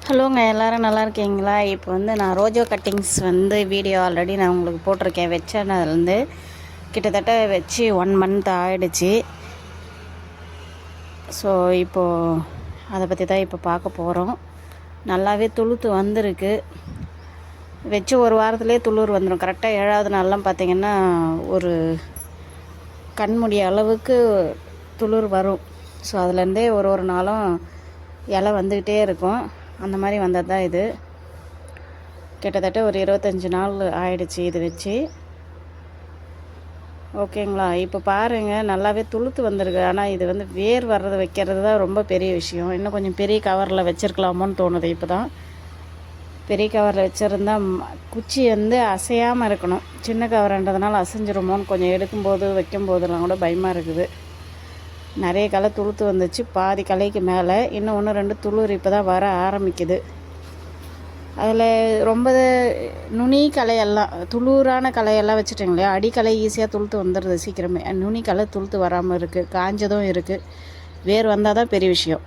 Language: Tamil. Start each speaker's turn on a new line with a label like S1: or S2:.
S1: ஹலோங்க, எல்லோரும் நல்லா இருக்கீங்களா? இப்போ நான் ரோஜோ கட்டிங்ஸ் வீடியோ ஆல்ரெடி நான் உங்களுக்கு போட்டிருக்கேன். வச்சதுலேருந்து கிட்டத்தட்ட வச்சு 1 மந்த் ஆகிடுச்சு. ஸோ இப்போது அதை பற்றி தான் இப்போ பார்க்க போகிறோம். நல்லாவே துளுத்து வந்திருக்கு. வச்சு ஒரு வாரத்துலேயே துளிர் வந்துடும். கரெக்டாக 7வது நாள்லாம் பார்த்திங்கன்னா ஒரு கண்முடி அளவுக்கு துளிர் வரும். ஸோ அதுலேருந்தே ஒரு நாளும் இலை வந்துக்கிட்டே இருக்கும். அந்த மாதிரி வந்தது தான் இது. கிட்டத்தட்ட ஒரு 25 நாள் ஆயிடுச்சு இது வச்சு. ஓகேங்களா? இப்போ பாருங்கள், நல்லாவே துளுத்து வந்திருக்கு. ஆனால் இது வேர் வர்றது வைக்கிறது தான் ரொம்ப பெரிய விஷயம். இன்னும் கொஞ்சம் பெரிய கவரில் வச்சுருக்கலாமோன்னு தோணுது. இப்போ தான் பெரிய கவரில் வச்சுருந்தா குச்சி அசையாமல் இருக்கணும். சின்ன கவர்ன்றதுனால அசைஞ்சிருமோன்னு கொஞ்சம் எடுக்கும்போது வைக்கும்போதெல்லாம் கூட பயமாக இருக்குது. நிறைய களை துளுத்து வந்துச்சு. பாதி கலைக்கு மேலே இன்னும் 1-2 துளிர் இப்போ தான் வர ஆரம்பிக்குது. அதில் ரொம்ப நுனி களையெல்லாம் துளுரான களையெல்லாம் வச்சுட்டிங்களே, அடிக்கலை ஈஸியாக துளுத்து வந்துடுது சீக்கிரமே. நுனி களை துளுத்து வராமல் இருக்குது, காஞ்சதும் இருக்குது. வேர் வந்தால் தான் பெரிய விஷயம்.